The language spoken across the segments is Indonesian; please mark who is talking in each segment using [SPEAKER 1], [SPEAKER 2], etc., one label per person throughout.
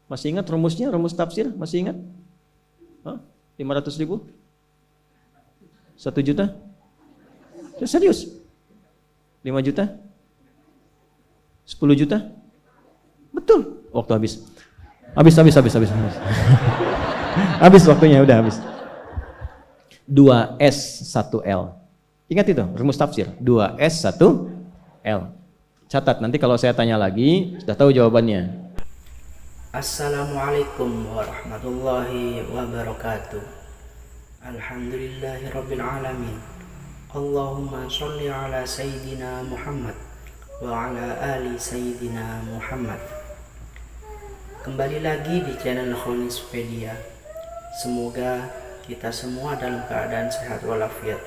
[SPEAKER 1] Masih ingat rumusnya, rumus tafsir? Masih ingat? 500.000? 1 juta? Serius? 5 juta? 10 juta? Betul. Waktu habis. Habis. Habis waktunya, udah habis. 2S 1L. Ingat itu, rumus tafsir. 2S 1L. Catat, nanti kalau saya tanya lagi, sudah tahu jawabannya.
[SPEAKER 2] Assalamualaikum warahmatullahi wabarakatuh. Alhamdulillahirabbil alamin. Allahumma sholli ala sayyidina Muhammad wa ala ali sayyidina Muhammad. Kembali lagi di channel Khonispedia. Semoga kita semua dalam keadaan sehat walafiat.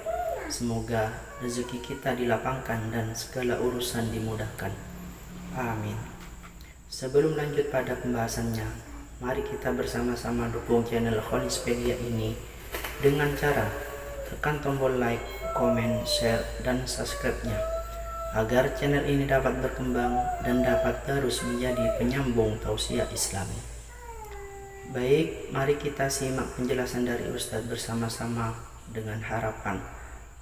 [SPEAKER 2] Semoga rezeki kita dilapangkan dan segala urusan dimudahkan. Amin. Sebelum lanjut pada pembahasannya, mari kita bersama-sama dukung channel Khonispedia ini dengan cara tekan tombol like, komen, share, dan subscribe-nya agar channel ini dapat berkembang dan dapat terus menjadi penyambung tausiah Islami. Baik, mari kita simak penjelasan dari Ustadz bersama-sama dengan harapan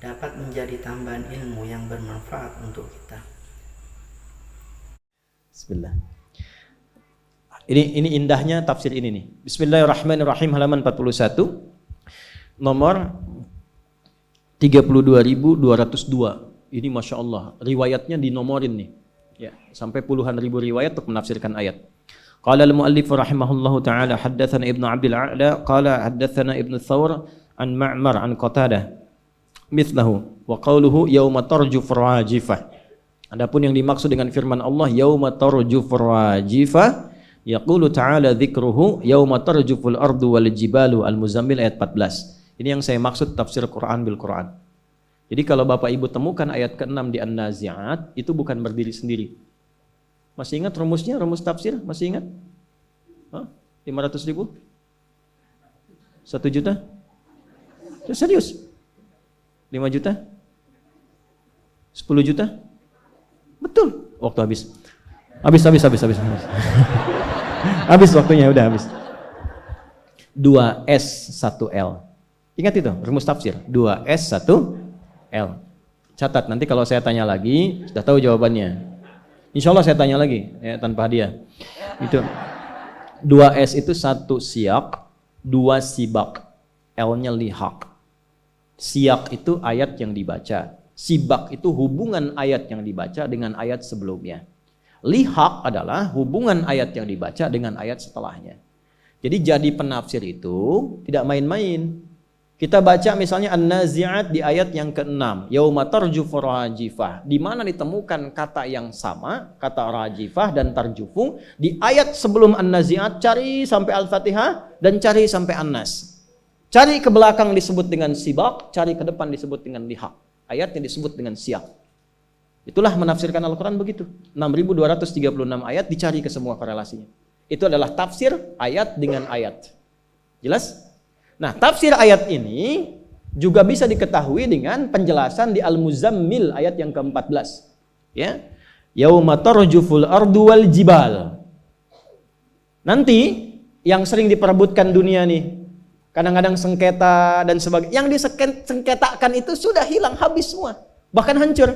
[SPEAKER 2] dapat menjadi tambahan ilmu yang bermanfaat untuk kita.
[SPEAKER 1] Bismillah. Ini indahnya tafsir ini nih. Bismillahirrahmanirrahim, halaman 41. Nomor 32.202. Ini Masya Allah, riwayatnya dinomorin nih. Ya, sampai puluhan ribu riwayat untuk menafsirkan ayat. Qala al-muallif rahimahullahu ta'ala haddatsana Ibnu Abdul A'la qala haddatsana Ibnu Thawr an Ma'mar an Qatadah mithlahu wa qawluhu yauma tarjuf rajifah. Adapun yang dimaksud dengan firman Allah yauma tarjuf rajifah, yaqulu ta'ala dzikruhu yauma tarjuful ardu wal jibalu, Al-Muzammil ayat 14. Ini yang saya maksud tafsir Quran bil Quran. Jadi kalau Bapak Ibu temukan ayat ke-6 di An-Nazi'at, itu bukan berdiri sendiri. Masih ingat rumusnya, rumus tafsir? Masih ingat? 500.000? 1 juta? Serius? 5 juta? 10 juta? Betul. Waktu habis. Habis. Habis waktunya, udah habis. 2S 1L. Ingat itu, rumus tafsir. 2S 1L. Catat, nanti kalau saya tanya lagi, sudah tahu jawabannya. Insya Allah saya tanya lagi, ya, tanpa hadiah. Itu 2S itu 1 siyak, 2 sibak, L-nya lihaq. Siyak itu ayat yang dibaca, sibak itu hubungan ayat yang dibaca dengan ayat sebelumnya. Lihaq adalah hubungan ayat yang dibaca dengan ayat setelahnya. Jadi jadi penafsir itu tidak main-main. Kita baca misalnya An-Nazi'at di ayat yang ke-6, yauma tarjufu rajifah, di mana ditemukan kata yang sama, kata rajifah dan tarjufu di ayat sebelum An-Nazi'at. Cari sampai Al-Fatihah dan cari sampai An-Nas. Cari ke belakang disebut dengan sibak, cari ke depan disebut dengan lihaq. Ayat yang disebut dengan siyak. Itulah menafsirkan Al-Quran begitu. 6.236 ayat, dicari ke semua korelasinya. Itu adalah tafsir ayat dengan ayat. Jelas? Nah, tafsir ayat ini juga bisa diketahui dengan penjelasan di Al-Muzammil ayat yang ke-14. Ya. Yauma tarjuful ardu wal jibal. Nanti yang sering diperebutkan dunia nih, kadang-kadang sengketa dan sebagainya. Yang disengketakan itu sudah hilang, habis semua. Bahkan hancur.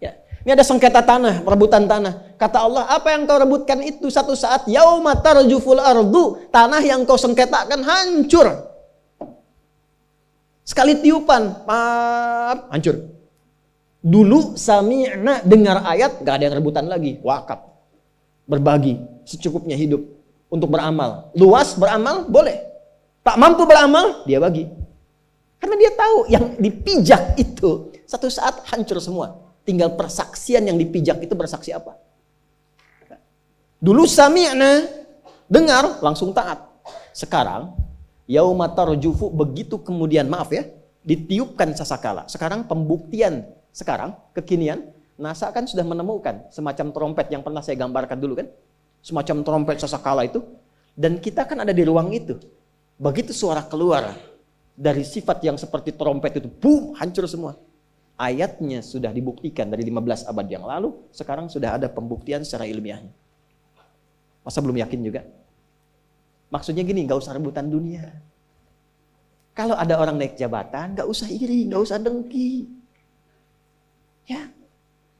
[SPEAKER 1] Ya. Ini ada sengketa tanah, perebutan tanah. Kata Allah, apa yang kau rebutkan itu satu saat yauma tarjuful ardu, tanah yang kau sengketakan hancur. Sekali tiupan, hancur. Dulu sami'na, dengar ayat, gak ada yang rebutan lagi, wakaf. Berbagi, secukupnya hidup untuk beramal. Luas beramal, boleh. Tak mampu beramal, dia bagi. Karena dia tahu yang dipijak itu satu saat hancur semua. Tinggal persaksian yang dipijak itu bersaksi apa? Dulu sami'na, dengar, langsung taat. Sekarang, yauma tarjufu, begitu kemudian, maaf ya, ditiupkan sasakala. Sekarang pembuktian, sekarang kekinian, NASA kan sudah menemukan semacam trompet yang pernah saya gambarkan dulu kan. Semacam trompet sasakala itu. Dan kita kan ada di ruang itu. Begitu suara keluar dari sifat yang seperti trompet itu, boom, hancur semua. Ayatnya sudah dibuktikan dari 15 abad yang lalu, sekarang sudah ada pembuktian secara ilmiahnya. Masa belum yakin juga? Maksudnya gini, nggak usah rebutan dunia. Kalau ada orang naik jabatan, nggak usah iri, nggak usah dengki. Ya,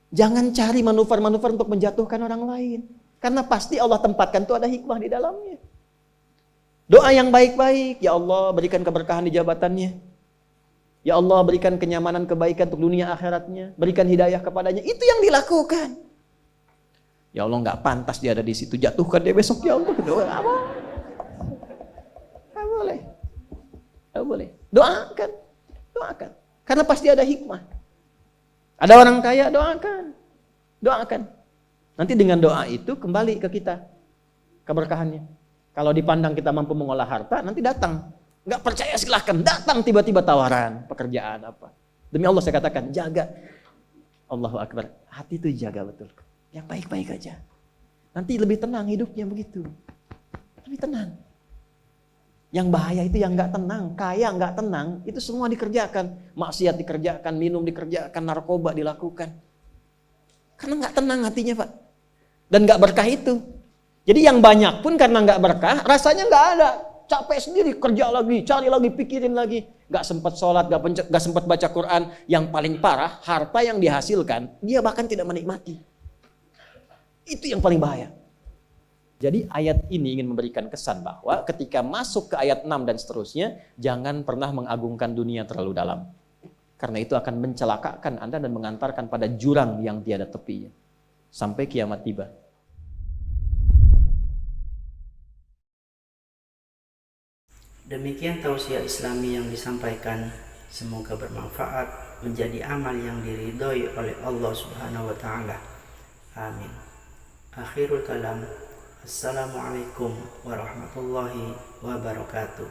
[SPEAKER 1] jangan cari manuver-manuver untuk menjatuhkan orang lain. Karena pasti Allah tempatkan itu ada hikmah di dalamnya. Doa yang baik-baik, ya Allah berikan keberkahan di jabatannya. Ya Allah berikan kenyamanan, kebaikan untuk dunia akhiratnya. Berikan hidayah kepadanya. Itu yang dilakukan. Ya Allah nggak pantas dia ada di situ. Jatuhkan dia besok ya Allah. Doa apa? Nggak boleh. Nggak boleh. Doakan. Doakan. Karena pasti ada hikmah. Ada orang kaya, doakan. Doakan. Nanti dengan doa itu kembali ke kita keberkahannya. Kalau dipandang kita mampu mengolah harta, nanti datang. Nggak percaya silahkan, datang tiba-tiba tawaran, pekerjaan apa. Demi Allah saya katakan, jaga. Allahu Akbar, hati itu jaga betul. Yang baik-baik aja. Nanti lebih tenang hidupnya begitu. Lebih tenang. Yang bahaya itu yang nggak tenang, kaya nggak tenang, itu semua dikerjakan. Maksiat dikerjakan, minum dikerjakan, narkoba dilakukan. Karena nggak tenang hatinya Pak. Dan nggak berkah itu. Jadi yang banyak pun karena nggak berkah, rasanya nggak ada. Capek sendiri, kerja lagi, cari lagi, pikirin lagi. Gak sempat sholat, gak sempat baca Quran. Yang paling parah, harta yang dihasilkan, dia bahkan tidak menikmati. Itu yang paling bahaya. Jadi ayat ini ingin memberikan kesan bahwa ketika masuk ke ayat 6 dan seterusnya, jangan pernah mengagungkan dunia terlalu dalam. Karena itu akan mencelakakan Anda dan mengantarkan pada jurang yang tiada tepinya. Sampai kiamat tiba.
[SPEAKER 2] Demikian tausiah Islami yang disampaikan, semoga bermanfaat, menjadi amal yang diridhoi oleh Allah Subhanahu wa taala. Amin. Akhirul kalam. Assalamualaikum warahmatullahi wabarakatuh.